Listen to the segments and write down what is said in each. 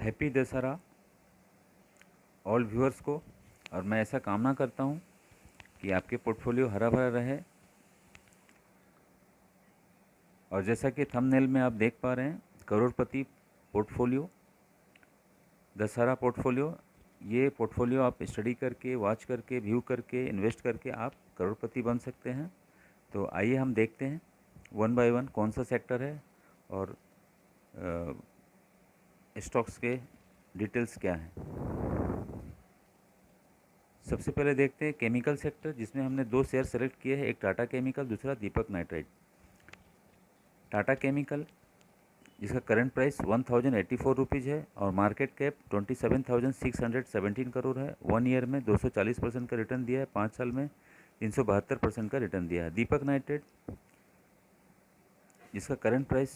Happy Dussehra all viewers को। और मैं ऐसा कामना करता हूँ कि आपके पोर्टफोलियो हरा भरा रहे। और जैसा कि थंबनेल में आप देख पा रहे हैं, करोड़पति पोर्टफोलियो, दशहरा पोर्टफोलियो। ये पोर्टफोलियो आप स्टडी करके, वॉच करके, व्यू करके, इन्वेस्ट करके आप करोड़पति बन सकते हैं। तो आइए हम देखते हैं वन बाय वन कौन सा सेक्टर है और स्टॉक्स के डिटेल्स क्या हैं। सबसे पहले देखते हैं केमिकल सेक्टर, जिसमें हमने दो शेयर सेलेक्ट किए हैं, एक टाटा केमिकल, दूसरा दीपक नाइट्राइट। टाटा केमिकल, जिसका करंट प्राइस 1084 रुपीज़ है और मार्केट कैप 27,617 करोड़ है। 1 ईयर में 240% का रिटर्न दिया है, 5 साल में 372% का रिटर्न दिया है। दीपक नाइट्राइट, जिसका करंट प्राइस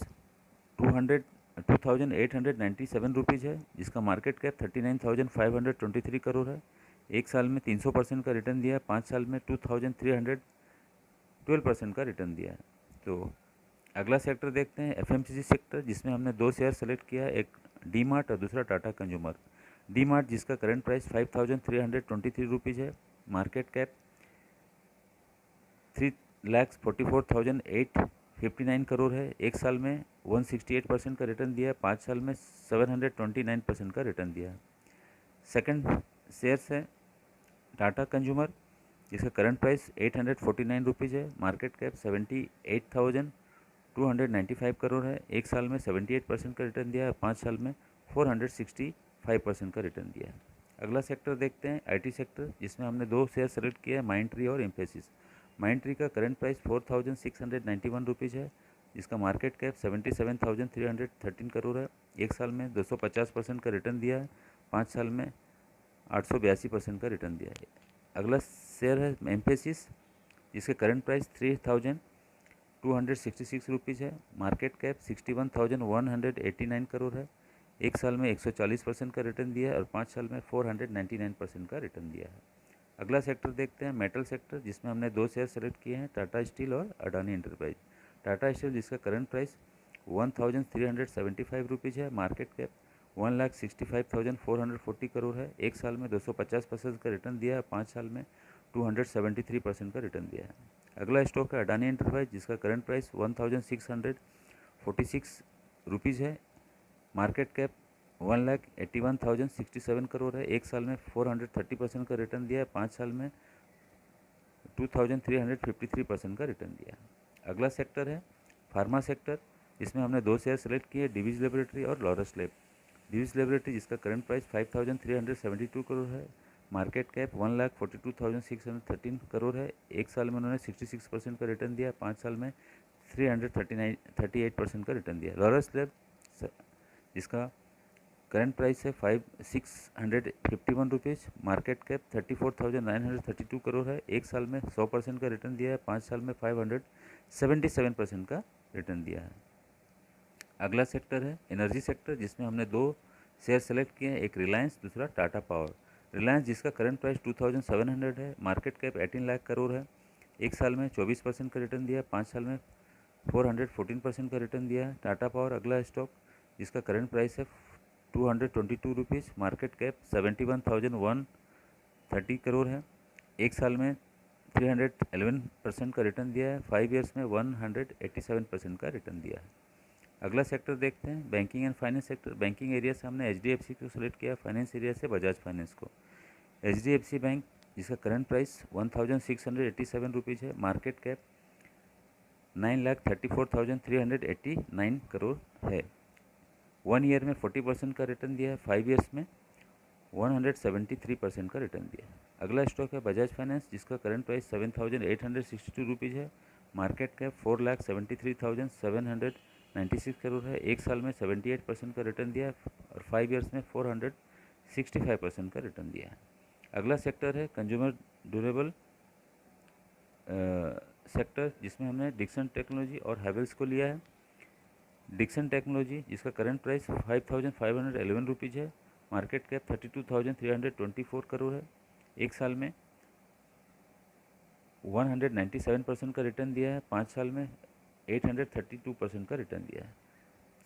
2897 रुपीज़ है, जिसका मार्केट कैप 39,523 करोड़ है। 1 साल में 300% का रिटर्न दिया है, 5 साल में 2312% का रिटर्न दिया है। तो अगला सेक्टर देखते हैं एफएमसीजी सेक्टर, जिसमें हमने दो शेयर सेलेक्ट किया है, एक डी मार्ट और दूसरा टाटा कंज्यूमर। डी मार्ट, जिसका करंट प्राइस 5323 रुपीज़ है, मार्केट कैप 3,44,859 करोड़ है। 1 साल में 168% का रिटर्न दिया है, 5 साल में 729% का रिटर्न दिया है। सेकंड शेयर्स है टाटा कंज्यूमर, जिसका करंट प्राइस 849 रुपीज़ है, मार्केट कैप 78,295 करोड़ है। 1 साल में 78% का रिटर्न दिया है, 5 साल में 465% का रिटर्न दिया है। अगला सेक्टर देखते हैं आईटी सेक्टर, जिसमें हमने दो शेयर सेलेक्ट किया है, माइंडट्री और एम्फेसिस। माइंडट्री का करंट प्राइस 4,691 रुपीज़ है, जिसका मार्केट कैप 77,313 करोड़ है। 1 साल में 250% का रिटर्न दिया है, 5 साल में 882% का रिटर्न दिया है। अगला शेयर है एम्फेसिस, जिसके करंट प्राइस 3,266 रुपीज़ है, मार्केट कैप 61,189 करोड़ है। 1 साल में 140% का रिटर्न दिया है और 5 साल में 499% का रिटर्न दिया है। अगला सेक्टर देखते हैं मेटल सेक्टर, जिसमें हमने दो शेयर सेलेक्ट किए हैं, टाटा स्टील और अडानी एंटरप्राइज। टाटा स्टील, जिसका करंट प्राइस 1,375 रुपीज़ है, मार्केट कैप 1,65,440 करोड़ है। 1 साल में 250% का रिटर्न दिया है, 5 साल में 273% का रिटर्न दिया है। अगला स्टॉक है अडानी एंटरप्राइज, जिसका करंट प्राइस 1,646 रुपीज़ है, मार्केट कैप 1,81,067 करोड़ है। 1 साल में 430% का रिटर्न दिया है, 5 साल में 2,353% का रिटर्न दिया है। अगला सेक्टर है फार्मा सेक्टर, जिसमें हमने दो शेयर सेलेक्ट किए, डिवीज लेबोरेटरी और लॉरस लैब। डिवीज लेबोरेटरी, जिसका करंट प्राइस 5,372 करोड़ है, मार्केट कैप 1,42,613 करोड़ है। 1 साल में उन्होंने 66% का रिटर्न दिया, 5 साल में 338% का रिटर्न दिया। लॉरस लैब, जिसका करंट प्राइस है 651 रुपीज़, मार्केट कैप 34,932 करोड़ है। 1 साल में 100% का रिटर्न दिया है, 5 साल में 577% का रिटर्न दिया है। अगला सेक्टर है एनर्जी सेक्टर, जिसमें हमने दो शेयर सेलेक्ट किए हैं, एक रिलायंस, दूसरा टाटा पावर। रिलायंस, जिसका करंट प्राइस 2,700 है, मार्केट कैप 18 लाख करोड़ है। 1 साल में 24% का रिटर्न दिया, 5 साल में 414% का रिटर्न दिया है। टाटा पावर अगला स्टॉक, जिसका करंट प्राइस है 222 रुपीज़, मार्केट कैप 71,130 करोड़ है। 1 साल में 311% का रिटर्न दिया है, 5 ईयर्स में 187% का रिटर्न दिया है। अगला सेक्टर देखते हैं banking and finance sector. Banking area से हमने एचडीएफसी को सेलेक्ट किया, फाइनेंस एरिया से बजाज फाइनेंस को। एचडीएफसी बैंक, जिसका करंट प्राइस 1,687 रुपीज़ है, मार्केट कैप 9,34,389 करोड़ है। 1 ईयर में 40% का रिटर्न दिया है, 5 ईयर्स में 173% का रिटर्न दिया है। अगला स्टॉक है बजाज फाइनेंस, जिसका करंट प्राइस 7,862 रुपीज़ है, मार्केट कैप 4,73,796 करोड़ है। 1 साल में 78% का रिटर्न दिया है और 5 ईयर्स में 465% का रिटर्न दिया है। अगला सेक्टर है कंज्यूमर ड्यूरेबल सेक्टर, जिसमें हमने डिक्सन टेक्नोलॉजी और हैवेल्स को लिया है। डिक्सन टेक्नोलॉजी, जिसका करंट प्राइस 5,511 रुपीज़ है, मार्केट कैप 32,324 करोड़ है। 1 साल में 197% का रिटर्न दिया है, 5 साल में 832% का रिटर्न दिया है।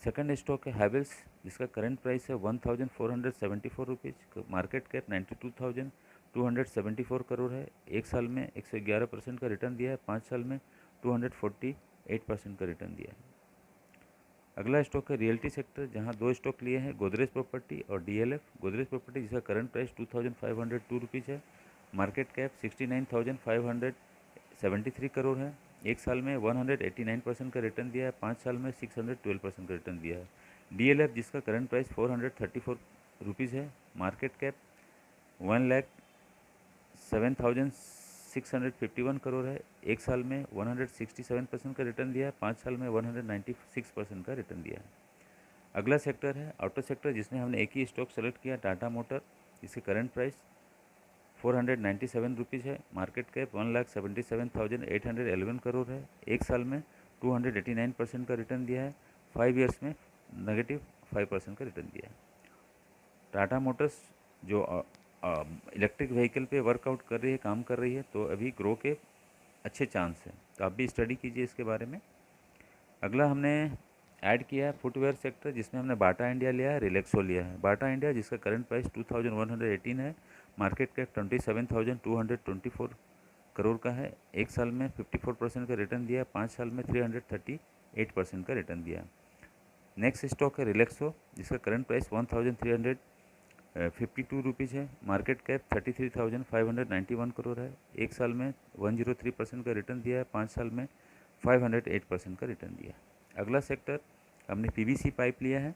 सेकंड स्टॉक है हैवेल्स, जिसका करंट प्राइस है 1474 रुपीज़, मार्केट कैप 92,274 करोड़ है। एक साल में 111% का रिटर्न दिया है, 5 साल में 248% का रिटर्न दिया है। अगला स्टॉक है रियल्टी सेक्टर, जहां दो स्टॉक लिए हैं, गोदरेज प्रॉपर्टी और डीएलएफ। गोदरेज प्रॉपर्टी जिसका करंट प्राइस 2502 रुपीज़ है, मार्केट कैप 69,573 करोड़ है। एक साल में 189% का रिटर्न दिया है, 5 साल में 612% का रिटर्न दिया है। डीएलएफ जिसका करंट प्राइस 434 रुपीज़ है, मार्केट कैप 1,07,651 करोड़ है। एक साल में 167% का रिटर्न दिया है, 5 साल में 196% का रिटर्न दिया है। अगला सेक्टर है ऑटो सेक्टर, जिसमें हमने एक ही स्टॉक सेलेक्ट किया, टाटा मोटर, जिसके करंट प्राइस 497 रुपीज़ है, मार्केट कैप 1,77,811 करोड़ है। एक साल में 289% का रिटर्न दिया है, 5 ईयर्स में -5% का रिटर्न दिया है। टाटा मोटर्स जो इलेक्ट्रिक व्हीकल पे वर्कआउट कर रही है, काम कर रही है, तो अभी ग्रो के अच्छे चांस हैं, तो आप भी स्टडी कीजिए इसके बारे में। अगला हमने ऐड किया है फुटवेयर सेक्टर, जिसमें हमने बाटा इंडिया लिया है, रिलैक्सो लिया है। बाटा इंडिया जिसका करंट प्राइस 2118 है, मार्केट कैप 27,224 करोड़ का है। एक साल में 54% का रिटर्न दिया है, 5 साल में 338% का रिटर्न दिया है। नेक्स्ट स्टॉक है रिलैक्सो, जिसका करंट प्राइस 1,352 रुपीज़ है, मार्केट कैप 33,591 करोड़ है। एक साल में 103% का रिटर्न दिया है, 5 साल में 508% का रिटर्न दिया है। अगला सेक्टर हमने पीवीसी पाइप लिया है,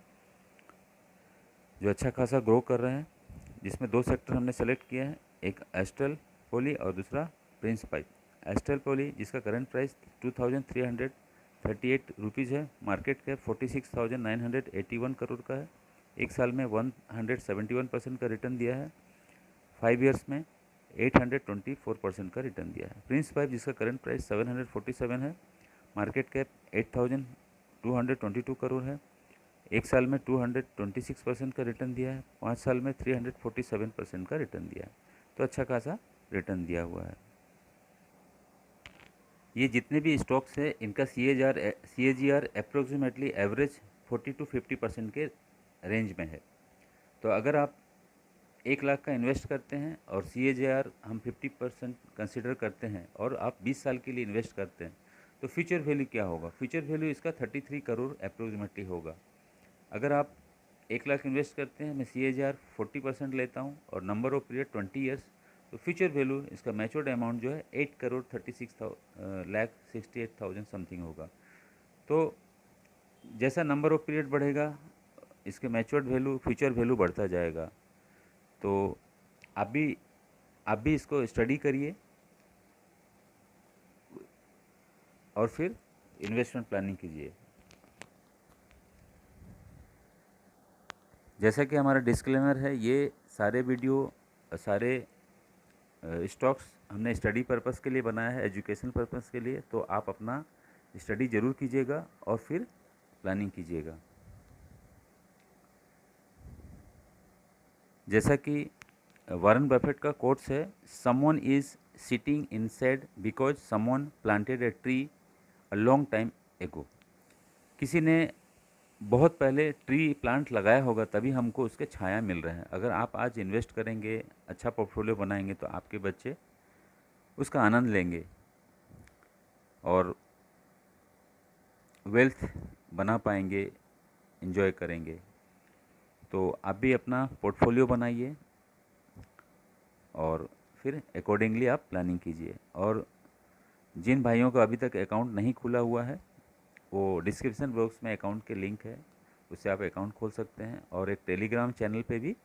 जो अच्छा खासा ग्रो कर रहे हैं, जिसमें दो सेक्टर हमने सेलेक्ट किया है, एक एस्ट्रल पॉली और दूसरा प्रिंस पाइप। एस्ट्रल पॉली जिसका करंट प्राइस 2,338 रुपीज़ है, मार्केट कैप 46,981 करोड़ का है। एक साल में 171% का रिटर्न दिया है, 5 ईयर्स में 824% का रिटर्न दिया है। प्रिंस पाइप जिसका करंट प्राइस 747 है, मार्केट कैप 8,222 करोड़ है। एक साल में 226% का रिटर्न दिया है, 5 साल में 347% का रिटर्न दिया है, तो अच्छा खासा रिटर्न दिया हुआ है। ये जितने भी स्टॉक्स है, इनका CAGR अप्रोक्सीमेटली एवरेज 40 to 50% के रेंज में है। तो अगर आप 1 लाख का इन्वेस्ट करते हैं और CAGR हम 50% कंसिडर करते हैं और आप 20 साल के लिए इन्वेस्ट करते हैं, तो फ्यूचर वैल्यू क्या होगा? फ्यूचर वैल्यू इसका 33 करोड़ अप्रोक्सीमेटली होगा। अगर आप 1 लाख इन्वेस्ट करते हैं, मैं CAGR 40% लेता हूं और नंबर ऑफ पीरियड 20 ईयर्स, तो फ्यूचर वैल्यू इसका मैच्योर्ड अमाउंट जो है 8,36,68,000 समथिंग होगा। तो जैसा नंबर ऑफ पीरियड बढ़ेगा, इसके मैच्योर्ड वैल्यू, फ्यूचर वैल्यू बढ़ता जाएगा। तो आप भी इसको स्टडी करिए और फिर इन्वेस्टमेंट प्लानिंग कीजिए। जैसा कि हमारा डिस्क्लेमर है, ये सारे वीडियो, सारे स्टॉक्स हमने स्टडी पर्पस के लिए बनाया है, एजुकेशन पर्पस के लिए, तो आप अपना स्टडी ज़रूर कीजिएगा और फिर प्लानिंग कीजिएगा। जैसा कि वारन बफेट का कोट्स है, someone is sitting in shade because someone planted a tree a long time ago. किसी ने बहुत पहले ट्री प्लांट लगाया होगा, तभी हमको उसके छाया मिल रहा है। अगर आप आज इन्वेस्ट करेंगे, अच्छा पोर्टफोलियो बनाएंगे, तो आपके बच्चे उसका आनंद लेंगे और वेल्थ बना पाएंगे, एंजॉय करेंगे। तो आप भी अपना पोर्टफोलियो बनाइए और फिर अकॉर्डिंगली आप प्लानिंग कीजिए। और जिन भाइयों का अभी तक अकाउंट नहीं खुला हुआ है, वो डिस्क्रिप्शन बॉक्स में अकाउंट के लिंक है, उससे आप अकाउंट खोल सकते हैं। और एक टेलीग्राम चैनल पे भी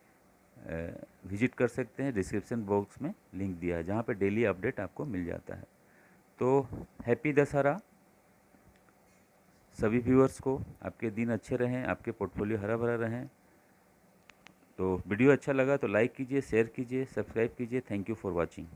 विजिट कर सकते हैं, डिस्क्रिप्शन बॉक्स में लिंक दिया है, जहाँ पे डेली अपडेट आपको मिल जाता है। तो हैप्पी दशहरा सभी व्यूअर्स को, आपके दिन अच्छे रहें, आपके पोर्टफोलियो हरा भरा रहें। तो वीडियो अच्छा लगा तो लाइक कीजिए, शेयर कीजिए, सब्सक्राइब कीजिए। Thank you for watching.